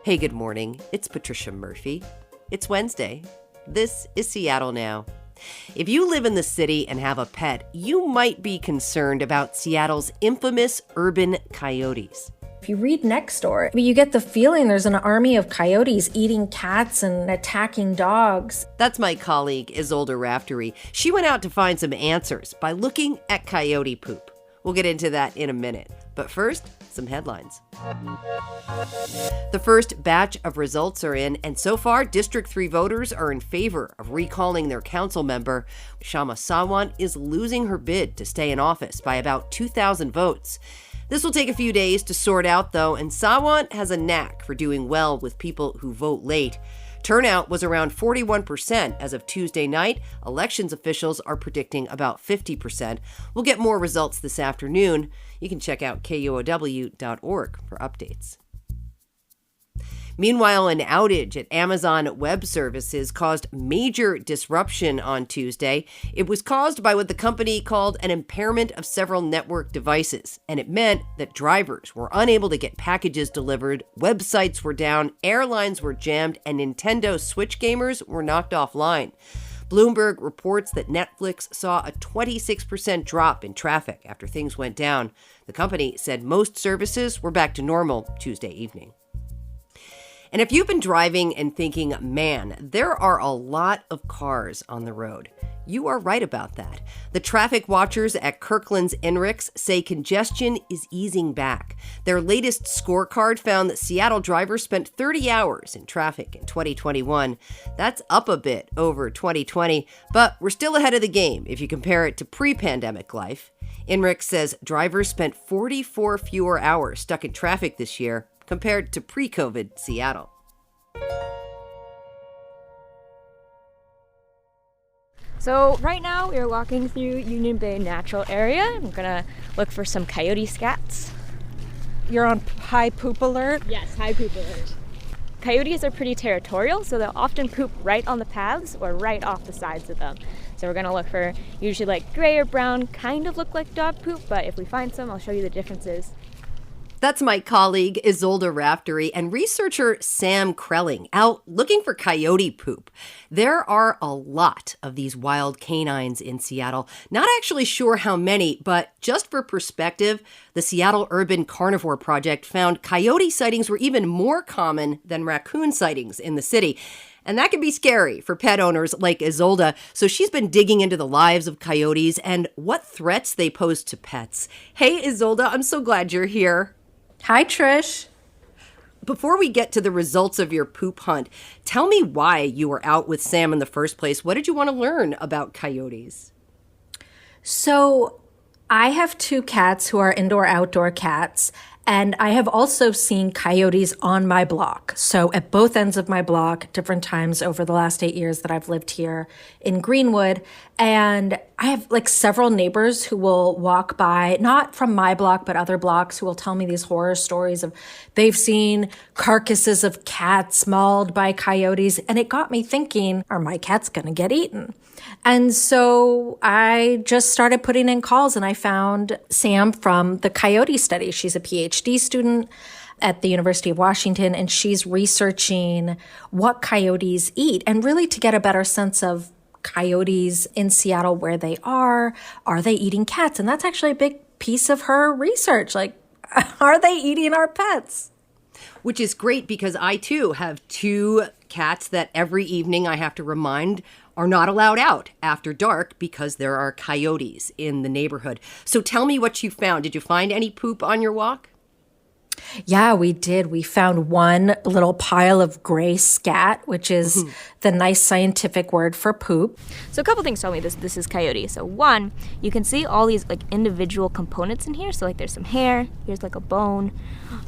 Hey, good morning. It's Patricia Murphy. It's Wednesday. This is Seattle Now. If you live in the city and have a pet, you might be concerned about Seattle's infamous urban coyotes. If you read NextDoor, you get the feeling there's an army of coyotes eating cats and attacking dogs. That's my colleague, Isolde Raftery. She went out to find some answers by looking at coyote poop. We'll get into that in a minute. But first, some headlines. The first batch of results are in, and so far, District 3 voters are in favor of recalling their council member. Kshama Sawant is losing her bid to stay in office by about 2,000 votes. This will take a few days to sort out, though, and Sawant has a knack for doing well with people who vote late. Turnout was around 41% as of Tuesday night. Elections officials are predicting about 50%. We'll get more results this afternoon. You can check out KUOW.org for updates. Meanwhile, an outage at Amazon Web Services caused major disruption on Tuesday. It was caused by what the company called an impairment of several network devices, and it meant that drivers were unable to get packages delivered, websites were down, airlines were jammed, and Nintendo Switch gamers were knocked offline. Bloomberg reports that Netflix saw a 26% drop in traffic after things went down. The company said most services were back to normal Tuesday evening. And if you've been driving and thinking, man, there are a lot of cars on the road, you are right about that. The traffic watchers at Kirkland's NRIX say congestion is easing back. Their latest scorecard found that Seattle drivers spent 30 hours in traffic in 2021. That's up a bit over 2020, but we're still ahead of the game if you compare it to pre-pandemic life. NRIX says drivers spent 44 fewer hours stuck in traffic this year compared to pre-COVID Seattle. So right now we're walking through Union Bay Natural Area. I'm gonna look for some coyote scats. You're on high poop alert? Yes, high poop alert. Coyotes are pretty territorial, so they'll often poop right on the paths or right off the sides of them. So we're gonna look for usually like gray or brown, kind of look like dog poop, but if we find some, I'll show you the differences. That's my colleague, Isolde Raftery, and researcher Sam Krelling out looking for coyote poop. There are a lot of these wild canines in Seattle. Not actually sure how many, but just for perspective, the Seattle Urban Carnivore Project found coyote sightings were even more common than raccoon sightings in the city. And that can be scary for pet owners like Isolde. So she's been digging into the lives of coyotes and what threats they pose to pets. Hey, Isolde, I'm so glad you're here. Hi, Trish. Before we get to the results of your poop hunt, tell me why you were out with Sam in the first place. What did you want to learn about coyotes? So I have two cats who are indoor-outdoor cats, and I have also seen coyotes on my block. So at both ends of my block, different times over the last 8 years that I've lived here in Greenwood. And I have like several neighbors who will walk by, not from my block, but other blocks, who will tell me these horror stories of they've seen carcasses of cats mauled by coyotes. And it got me thinking, are my cats going to get eaten? And so I just started putting in calls, and I found Sam from the Coyote study. She's a PhD student at the University of Washington, and she's researching what coyotes eat and really to get a better sense of coyotes in Seattle, where they are they eating cats? And that's actually a big piece of her research. Like, are they eating our pets? Which is great because I, too, have two cats that every evening I have to remind are not allowed out after dark because there are coyotes in the neighborhood. So tell me what you found. Did you find any poop on your walk? Yeah, we did. We found one little pile of gray scat, which is the nice scientific word for poop. So a couple things tell me this is coyote. So one, you can see all these like individual components in here. So like there's some hair, here's like a bone,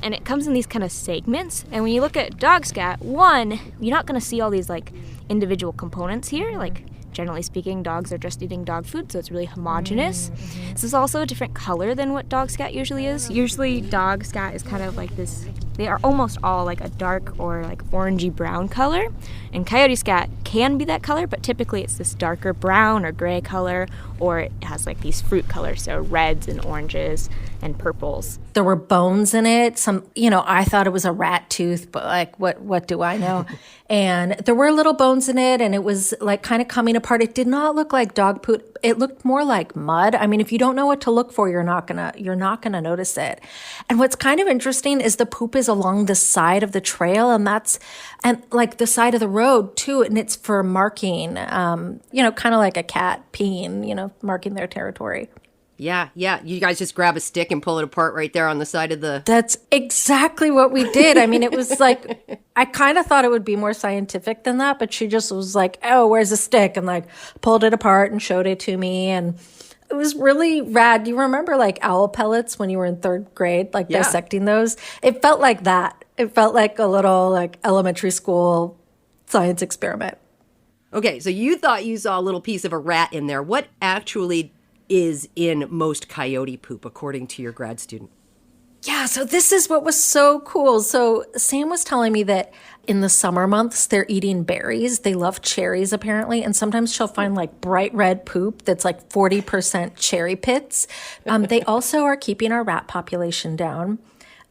and it comes in these kind of segments. And when you look at dog scat, one, you're not going to see all these like individual components here. Like generally speaking, dogs are just eating dog food, so it's really homogeneous. This is also a different color than what dog scat usually is. Usually dog scat is kind of like this, they are almost all like a dark or like orangey brown color. And coyote scat can be that color, but typically it's this darker brown or gray color, or it has like these fruit colors, so reds and oranges and purples. There were bones in it. I thought it was a rat tooth, but like, what do I know? And there were little bones in it, and it was like kind of coming apart. It did not look like dog poop. It looked more like mud. I mean, if you don't know what to look for, you're not gonna notice it. And what's kind of interesting is the poop is along the side of the trail, and like the side of the road too, and it's for marking, kind of like a cat peeing, marking their territory. Yeah. You guys just grab a stick and pull it apart right there on the side of the... That's exactly what we did. I mean, it was like, I kind of thought it would be more scientific than that, but she just was like, oh, where's the stick? And like pulled it apart and showed it to me. And it was really rad. Do you remember like owl pellets when you were in third grade, like dissecting those? It felt like that. It felt like a little like elementary school science experiment. Okay, so you thought you saw a little piece of a rat in there. What actually is in most coyote poop, according to your grad student? Yeah, so this is what was so cool. So Sam was telling me that in the summer months, they're eating berries. They love cherries, apparently. And sometimes she'll find like bright red poop that's like 40% cherry pits. They also are keeping our rat population down.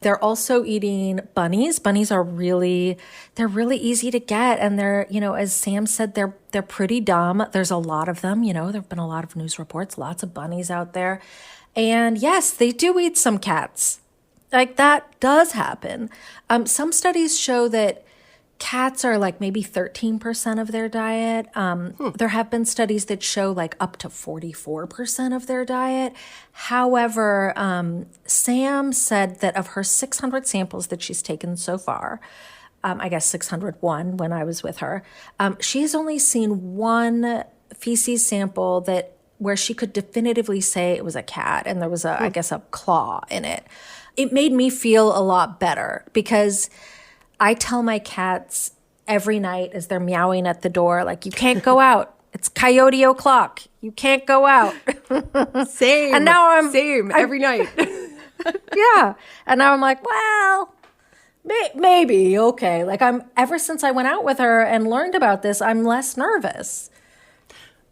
They're also eating bunnies. Bunnies they're really easy to get. And they're, as Sam said, they're pretty dumb. There's a lot of them, there've been a lot of news reports, lots of bunnies out there. And yes, they do eat some cats. Like that does happen. Some studies show that cats are like maybe 13% of their diet. There have been studies that show like up to 44% of their diet. However, Sam said that of her 600 samples that she's taken so far, I guess 601 when I was with her, she's only seen one feces sample where she could definitively say it was a cat, and there was I guess a claw in it. It made me feel a lot better because I tell my cats every night as they're meowing at the door, like, you can't go out. It's coyote o'clock. You can't go out. Same. And now every night. Yeah. And now I'm like, well, maybe. Okay. Like ever since I went out with her and learned about this, I'm less nervous.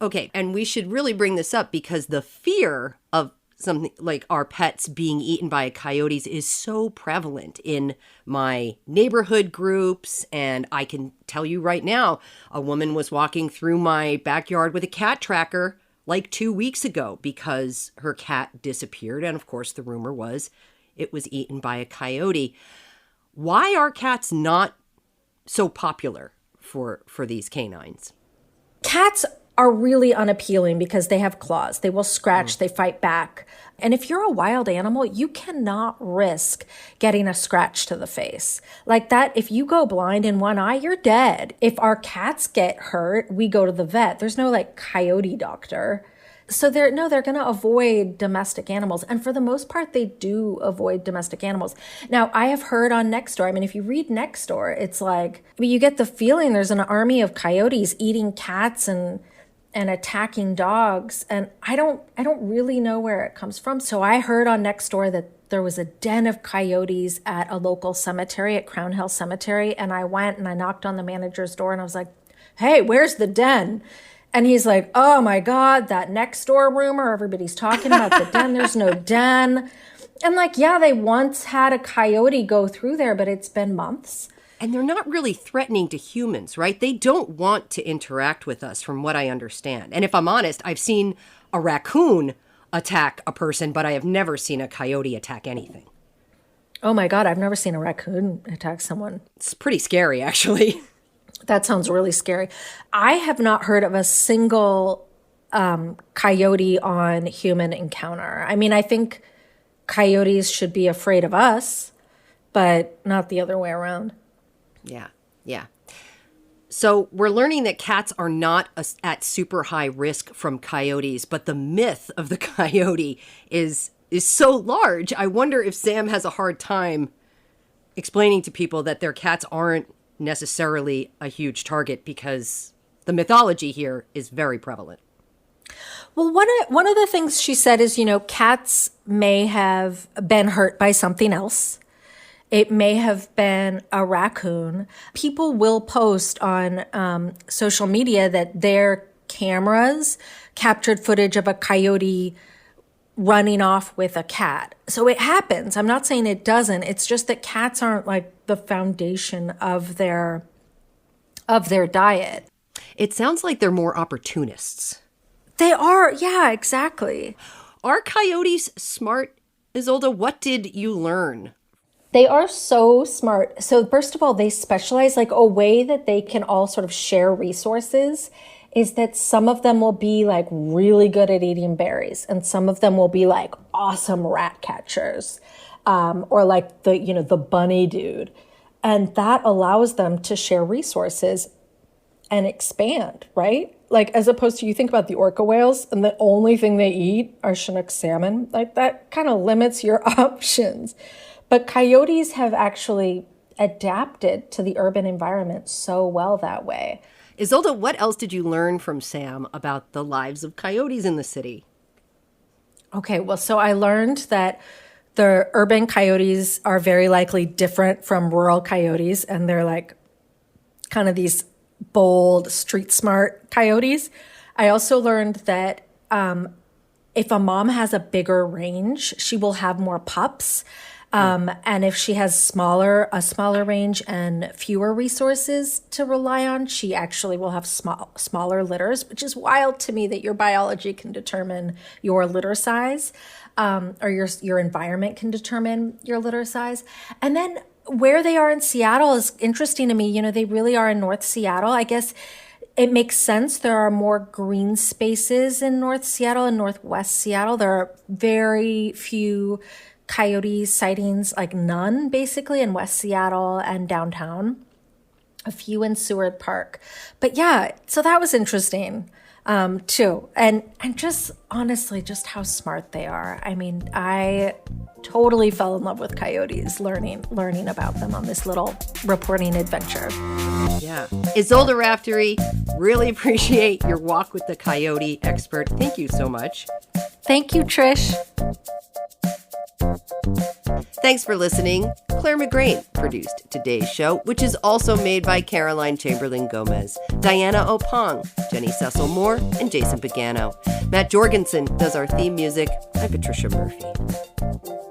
Okay. And we should really bring this up because the fear of something like our pets being eaten by coyotes is so prevalent in my neighborhood groups. And I can tell you right now, a woman was walking through my backyard with a cat tracker like 2 weeks ago because her cat disappeared. And of course, the rumor was it was eaten by a coyote. Why are cats not so popular for these canines? Cats are really unappealing because they have claws. They will scratch, they fight back. And if you're a wild animal, you cannot risk getting a scratch to the face. Like that, if you go blind in one eye, you're dead. If our cats get hurt, we go to the vet. There's no like coyote doctor. So they're going to avoid domestic animals. And for the most part, they do avoid domestic animals. Now, I have heard on NextDoor, I mean, if you read NextDoor, it's like, you get the feeling there's an army of coyotes eating cats and attacking dogs. And I don't really know where it comes from. So I heard on NextDoor that there was a den of coyotes at a local cemetery, at Crown Hill Cemetery. And I went and I knocked on the manager's door and I was like, hey, where's the den? And he's like, oh my God, that NextDoor rumor, everybody's talking about the den. There's no den. And like, yeah, they once had a coyote go through there, but it's been months. And they're not really threatening to humans, right? They don't want to interact with us, from what I understand. And if I'm honest, I've seen a raccoon attack a person, but I have never seen a coyote attack anything. Oh my God, I've never seen a raccoon attack someone. It's pretty scary, actually. That sounds really scary. I have not heard of a single coyote on human encounter. I mean, I think coyotes should be afraid of us, but not the other way around. Yeah. So we're learning that cats are not at super high risk from coyotes, but the myth of the coyote is so large. I wonder if Sam has a hard time explaining to people that their cats aren't necessarily a huge target because the mythology here is very prevalent. Well, one of the things she said is, cats may have been hurt by something else. It may have been a raccoon. People will post on social media that their cameras captured footage of a coyote running off with a cat. So it happens. I'm not saying it doesn't. It's just that cats aren't like the foundation of their diet. It sounds like they're more opportunists. They are. Yeah, exactly. Are coyotes smart? Isolde, what did you learn? They are so smart. So first of all, they specialize, like a way that they can all sort of share resources is that some of them will be like really good at eating berries and some of them will be like awesome rat catchers, or like the bunny dude. And that allows them to share resources and expand, right? Like as opposed to, you think about the orca whales and the only thing they eat are Chinook salmon, like that kind of limits your options. But coyotes have actually adapted to the urban environment so well that way. Isolde, what else did you learn from Sam about the lives of coyotes in the city? Okay, well, so I learned that the urban coyotes are very likely different from rural coyotes, and they're like kind of these bold, street smart coyotes. I also learned that if a mom has a bigger range, she will have more pups. And if she has a smaller range and fewer resources to rely on, she actually will have smaller litters, which is wild to me that your biology can determine your litter size, or your environment can determine your litter size. And then where they are in Seattle is interesting to me. You know, they really are in North Seattle. I guess it makes sense. There are more green spaces in North Seattle and Northwest Seattle. There are very few coyote sightings, like none basically, in West Seattle and downtown, a few in Seward Park. But yeah, so that was interesting too. And just honestly, just how smart they are. I mean, I totally fell in love with coyotes learning about them on this little reporting adventure. Yeah. Isolde Raftery, really appreciate your walk with the coyote expert. Thank you so much. Thank you, Trish. Thanks for listening. Clare McGrane produced today's show, which is also made by Caroline Chamberlain Gomez, Diana Opong, Jenny Cecil Moore, and Jason Pagano. Matt Jorgensen does our theme music. I'm Patricia Murphy.